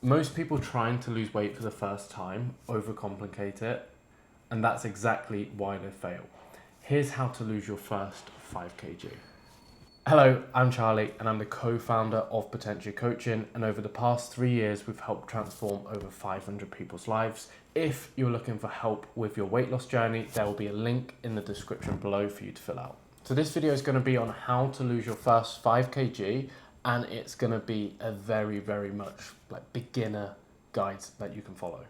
Most people trying to lose weight for the first time overcomplicate it, and that's exactly why they fail. Here's how to lose your first 5 kg. Hello, I'm Charlie, and I'm the co-founder of Potentia Coaching, and over the past 3 years, we've helped transform over 500 people's lives. If you're looking for help with your weight loss journey, there will be a link in the description below for you to fill out. So this video is going to be on how to lose your first 5 kg, and it's going to be a very much like beginner guide that you can follow.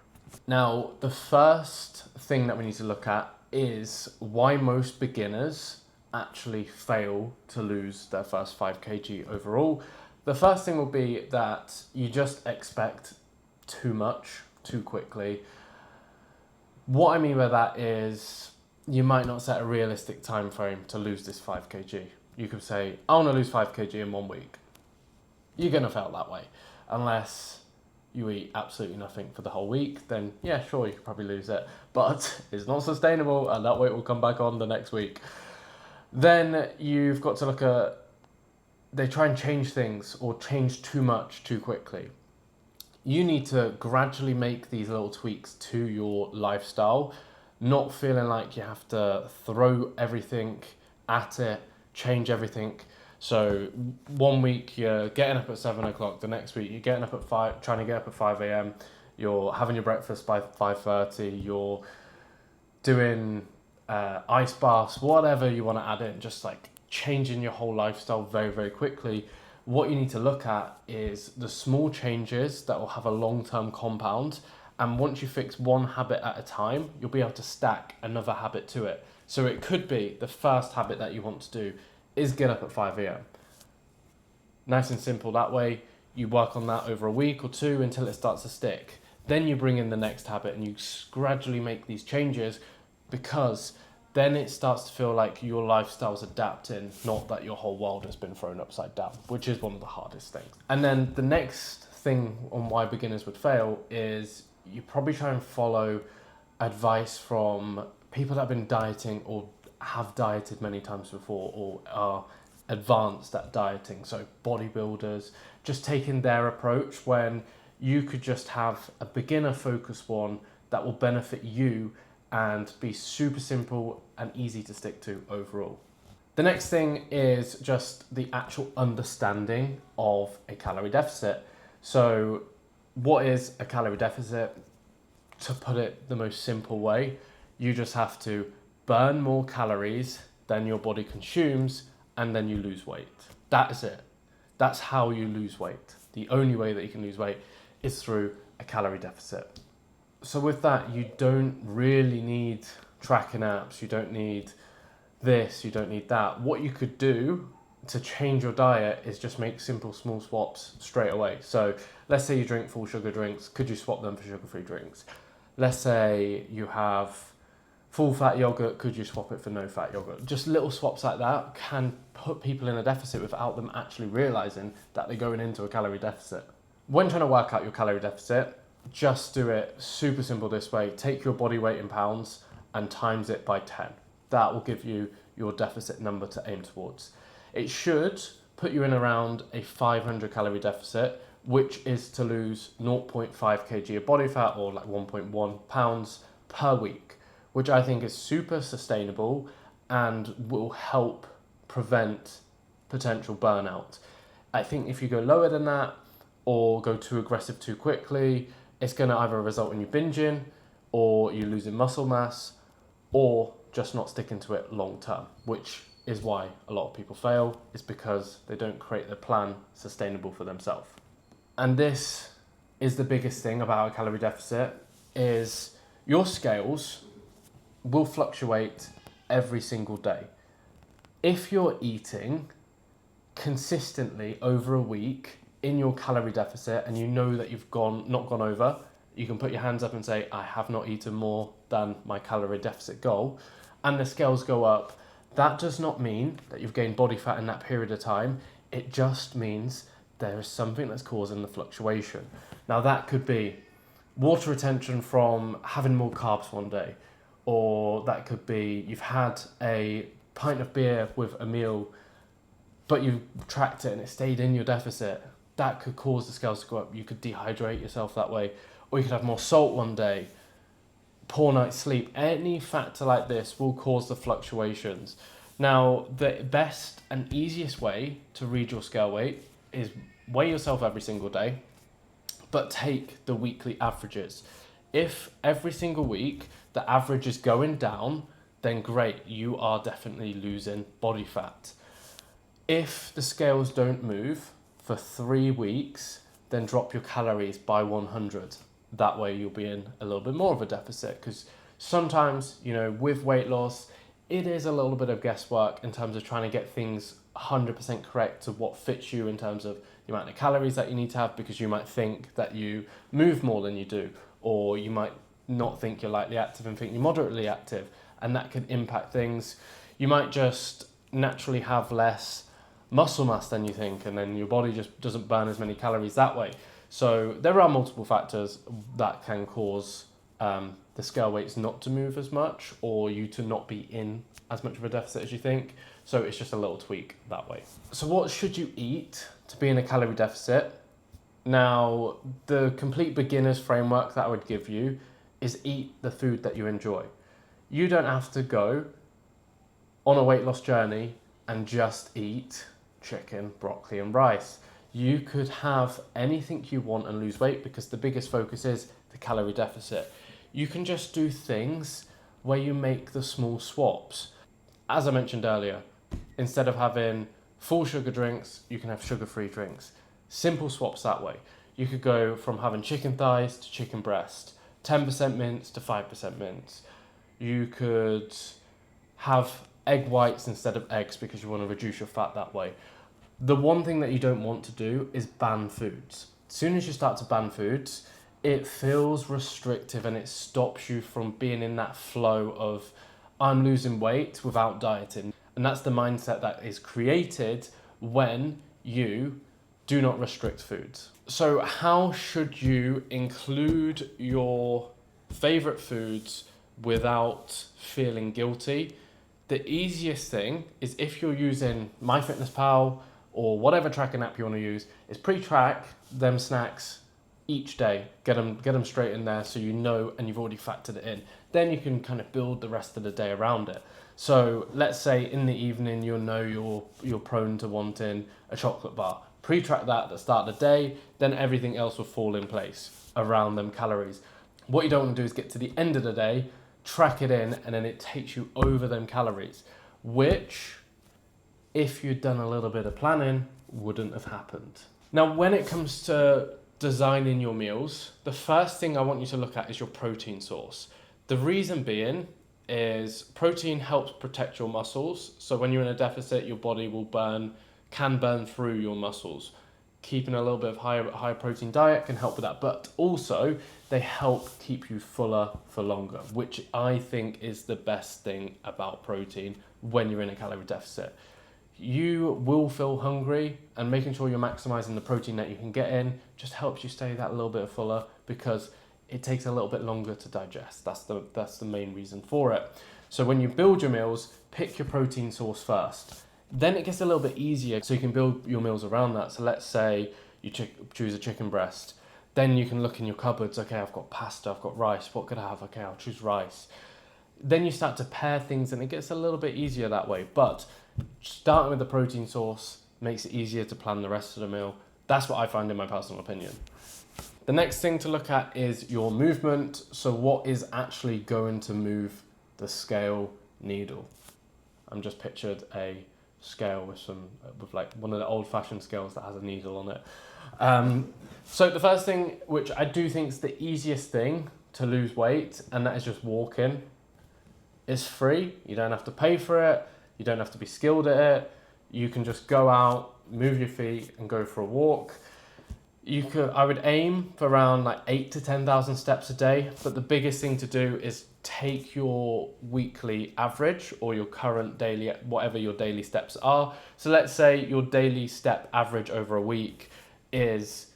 Now, the first thing that we need to look at is why most beginners actually fail to lose their first 5 kg overall. The first thing will be that you just expect too much too quickly. What I mean by that is you might not set a realistic time frame to lose this 5 kg. You could say, I want to lose 5 kg in 1 week. You're going to fail that way. Unless you eat absolutely nothing for the whole week, then yeah, sure, you could probably lose it. But it's not sustainable, and that weight will come back on the next week. Then you've got to look at, they try and change things or change too much too quickly. You need to gradually make these little tweaks to your lifestyle, not feeling like you have to throw everything at it, change everything. So 1 week you're getting up at 7 o'clock, the next week you're getting up at 5, trying to get up at 5 a.m, you're having your breakfast by 5:30, you're doing ice baths, whatever you want to add in, just like changing your whole lifestyle very quickly. What you need to look at is the small changes that will have a long-term compound, and once you fix one habit at a time, you'll be able to stack another habit to it. So it could be the first habit that you want to do is get up at 5 a.m. Nice and simple that way. You work on that over a week or two until it starts to stick. Then you bring in the next habit and you gradually make these changes, because then it starts to feel like your lifestyle's adapting, not that your whole world has been thrown upside down, which is one of the hardest things. And then the next thing on why beginners would fail is you probably try and follow advice from people that have been dieting or have dieted many times before or are advanced at dieting. So bodybuilders, just taking their approach when you could just have a beginner focused one that will benefit you and be super simple and easy to stick to overall. The next thing is just the actual understanding of a calorie deficit. So what is a calorie deficit? To put it the most simple way, you just have to burn more calories than your body consumes, and then you lose weight. That is it. That's how you lose weight. The only way that you can lose weight is through a calorie deficit. So with that, you don't really need tracking apps, you don't need this, you don't need that. What you could do to change your diet is just make simple small swaps straight away. So let's say you drink full sugar drinks, could you swap them for sugar-free drinks? Let's say you have full fat yogurt, could you swap it for no fat yogurt? Just little swaps like that can put people in a deficit without them actually realizing that they're going into a calorie deficit. When trying to work out your calorie deficit, just do it super simple this way. Take your body weight in pounds and times it by 10. That will give you your deficit number to aim towards. It should put you in around a 500 calorie deficit, which is to lose 0.5 kg of body fat, or like 1.1 pounds per week, which I think is super sustainable and will help prevent potential burnout. I think if you go lower than that or go too aggressive too quickly, it's going to either result in you binging, or you losing muscle mass, or just not sticking to it long term, which is why a lot of people fail, is because they don't create their plan sustainable for themselves. And this is the biggest thing about a calorie deficit, is your scales will fluctuate every single day. If you're eating consistently over a week in your calorie deficit and you know that you've not gone over, you can put your hands up and say, I have not eaten more than my calorie deficit goal, and the scales go up. That does not mean that you've gained body fat in that period of time. It just means there is something that's causing the fluctuation. Now that could be water retention from having more carbs one day, or that could be you've had a pint of beer with a meal, but you tracked it and it stayed in your deficit, that could cause the scales to go up. You could dehydrate yourself that way, or you could have more salt one day, poor night's sleep. Any factor like this will cause the fluctuations. Now, the best and easiest way to read your scale weight is weigh yourself every single day, but take the weekly averages. If every single week the average is going down, then great, you are definitely losing body fat. If the scales don't move for 3 weeks, then drop your calories by 100. That way you'll be in a little bit more of a deficit, because sometimes, with weight loss, it is a little bit of guesswork in terms of trying to get things 100% correct to what fits you in terms of the amount of calories that you need to have, because you might think that you move more than you do, or you might not think you're lightly active and think you're moderately active, and that can impact things. You might just naturally have less muscle mass than you think, and then your body just doesn't burn as many calories that way. So there are multiple factors that can cause the scale weights not to move as much, or you to not be in as much of a deficit as you think. So it's just a little tweak that way. So what should you eat to be in a calorie deficit? Now, the complete beginner's framework that I would give you is eat the food that you enjoy. You don't have to go on a weight loss journey and just eat chicken, broccoli and rice. You could have anything you want and lose weight, because the biggest focus is the calorie deficit. You can just do things where you make the small swaps. As I mentioned earlier, instead of having full sugar drinks, you can have sugar-free drinks. Simple swaps that way. You could go from having chicken thighs to chicken breast, 10% mince to 5% mince. You could have egg whites instead of eggs because you want to reduce your fat that way. The one thing that you don't want to do is ban foods. As soon as you start to ban foods, it feels restrictive and it stops you from being in that flow of I'm losing weight without dieting. And that's the mindset that is created when you do not restrict foods. So how should you include your favorite foods without feeling guilty? The easiest thing is, if you're using MyFitnessPal or whatever tracking app you want to use, is pre-track them snacks each day. Get them straight in there so you know, and you've already factored it in. Then you can kind of build the rest of the day around it. So let's say in the evening you're prone to wanting a chocolate bar. Pre-track that at the start of the day, then everything else will fall in place around them calories. What you don't want to do is get to the end of the day, track it in, and then it takes you over them calories, which, if you'd done a little bit of planning, wouldn't have happened. Now, when it comes to designing your meals, the first thing I want you to look at is your protein source. The reason being is protein helps protect your muscles. So when you're in a deficit, your body can burn through your muscles. Keeping a little bit of higher protein diet can help with that, but also they help keep you fuller for longer, which I think is the best thing about protein when you're in a calorie deficit. You will feel hungry, and making sure you're maximizing the protein that you can get in just helps you stay that little bit fuller, because it takes a little bit longer to digest. That's the main reason for it. So when you build your meals, pick your protein source first. Then it gets a little bit easier, so you can build your meals around that. So let's say you choose a chicken breast. Then you can look in your cupboards. Okay, I've got pasta, I've got rice. What could I have? Okay, I'll choose rice. Then you start to pair things, and it gets a little bit easier that way. But starting with the protein source makes it easier to plan the rest of the meal. That's what I find, in my personal opinion. The next thing to look at is your movement. So what is actually going to move the scale needle? I'm just pictured a scale with like one of the old-fashioned scales that has a needle on it. So the first thing, which I do think is the easiest thing to lose weight, and that is just walking. It's free. You don't have to pay for it. You don't have to be skilled at it. You can just go out, move your feet, and go for a walk. I would aim for around like 8 to 10,000 steps a day, but the biggest thing to do is take your weekly average or your current daily, whatever your daily steps are. So let's say your daily step average over a week is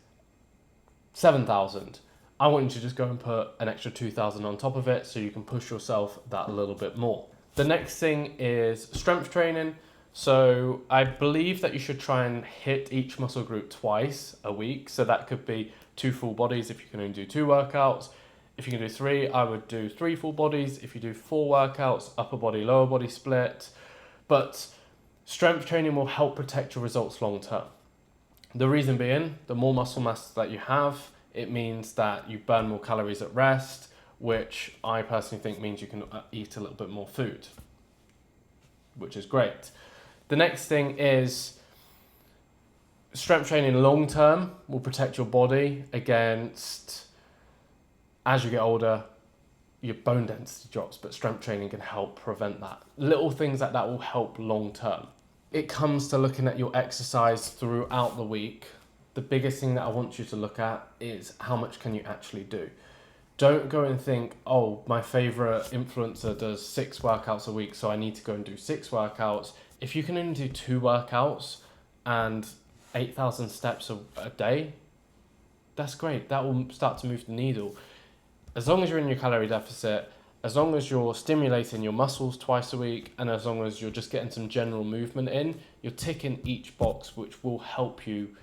7,000. I want you to just go and put an extra 2,000 on top of it so you can push yourself that little bit more. The next thing is strength training. So I believe that you should try and hit each muscle group twice a week. So that could be 2 full bodies if you can only do 2 workouts. If you can do 3, I would do 3 full bodies. If you do 4 workouts, upper body, lower body split. But strength training will help protect your results long term. The reason being, the more muscle mass that you have, it means that you burn more calories at rest, which I personally think means you can eat a little bit more food, which is great. The next thing is strength training long term will protect your body against, as you get older, your bone density drops, but strength training can help prevent that. Little things like that will help long term. It comes to looking at your exercise throughout the week. The biggest thing that I want you to look at is how much can you actually do. Don't go and think, oh, my favorite influencer does 6 workouts a week, so I need to go and do 6 workouts. If you can only do 2 workouts and 8,000 steps a day, that's great. That will start to move the needle. As long as you're in your calorie deficit, as long as you're stimulating your muscles twice a week, and as long as you're just getting some general movement in, you're ticking each box, which will help you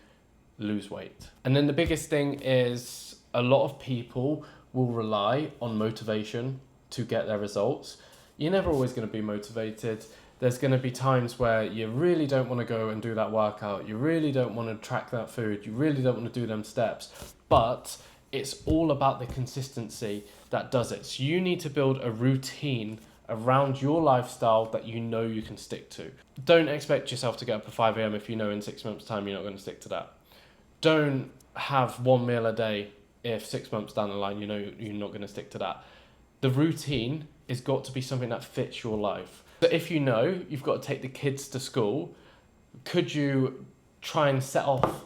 lose weight. And then the biggest thing is a lot of people will rely on motivation to get their results. You're never always going to be motivated. There's going to be times where you really don't want to go and do that workout. You really don't want to track that food. You really don't want to do them steps. But it's all about the consistency that does it. So you need to build a routine around your lifestyle that you know you can stick to. Don't expect yourself to get up at 5 a.m. if you know in 6 months' time you're not going to stick to that. Don't have 1 meal a day if 6 months down the line you know you're not going to stick to that. The routine has got to be something that fits your life. So if you know you've got to take the kids to school, could you try and set off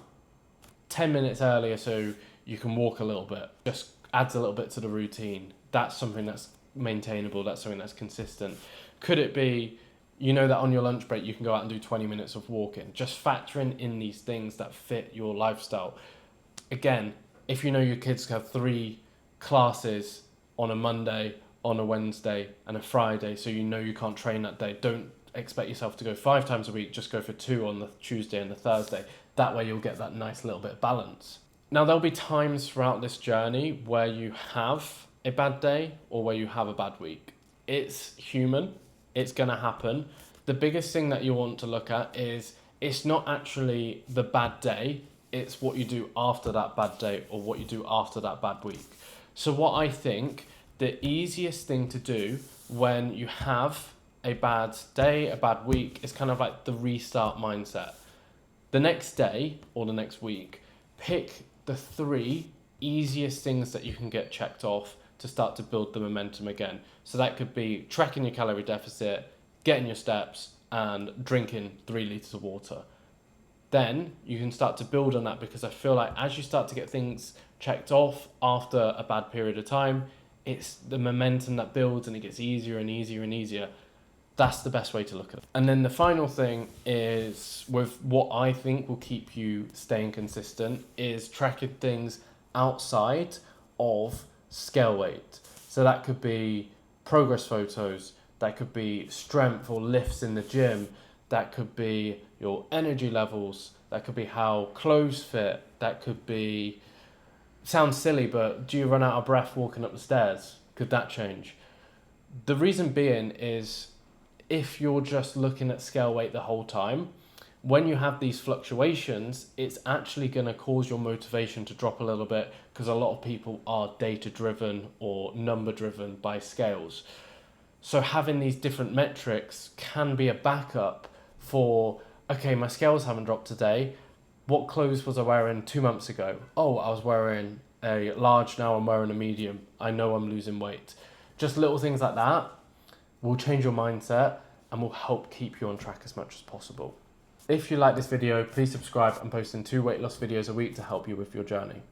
10 minutes earlier so you can walk a little bit? Just adds a little bit to the routine. That's something that's maintainable. That's something that's consistent. Could it be, you know, that on your lunch break you can go out and do 20 minutes of walking? Just factoring in these things that fit your lifestyle. Again, if you know your kids have 3 classes on a Monday, on a Wednesday and a Friday, so you know you can't train that day, don't expect yourself to go 5 times a week. Just go for 2 on the Tuesday and the Thursday. That way you'll get that nice little bit of balance. Now, there'll be times throughout this journey where you have a bad day or where you have a bad week. It's human. It's going to happen. The biggest thing that you want to look at is it's not actually the bad day. It's what you do after that bad day or what you do after that bad week. So what I think the easiest thing to do when you have a bad day, a bad week, is kind of like the restart mindset. The next day or the next week, pick the 3 easiest things that you can get checked off to start to build the momentum again. So that could be tracking your calorie deficit, getting your steps, and drinking 3 litres of water. Then you can start to build on that, because I feel like as you start to get things checked off after a bad period of time, it's the momentum that builds and it gets easier and easier and easier. That's the best way to look at it. And then the final thing is, with what I think will keep you staying consistent, is tracking things outside of scale weight. So that could be progress photos, that could be strength or lifts in the gym, that could be your energy levels, that could be how clothes fit, that could be, sounds silly, but do you run out of breath walking up the stairs? Could that change? The reason being is, if you're just looking at scale weight the whole time, when you have these fluctuations, it's actually going to cause your motivation to drop a little bit, because a lot of people are data driven or number driven by scales. So having these different metrics can be a backup for, okay, my scales haven't dropped today. What clothes was I wearing 2 months ago? Oh, I was wearing a large, now I'm wearing a medium. I know I'm losing weight. Just little things like that will change your mindset and will help keep you on track as much as possible. If you like this video, please subscribe. I'm posting 2 weight loss videos a week to help you with your journey.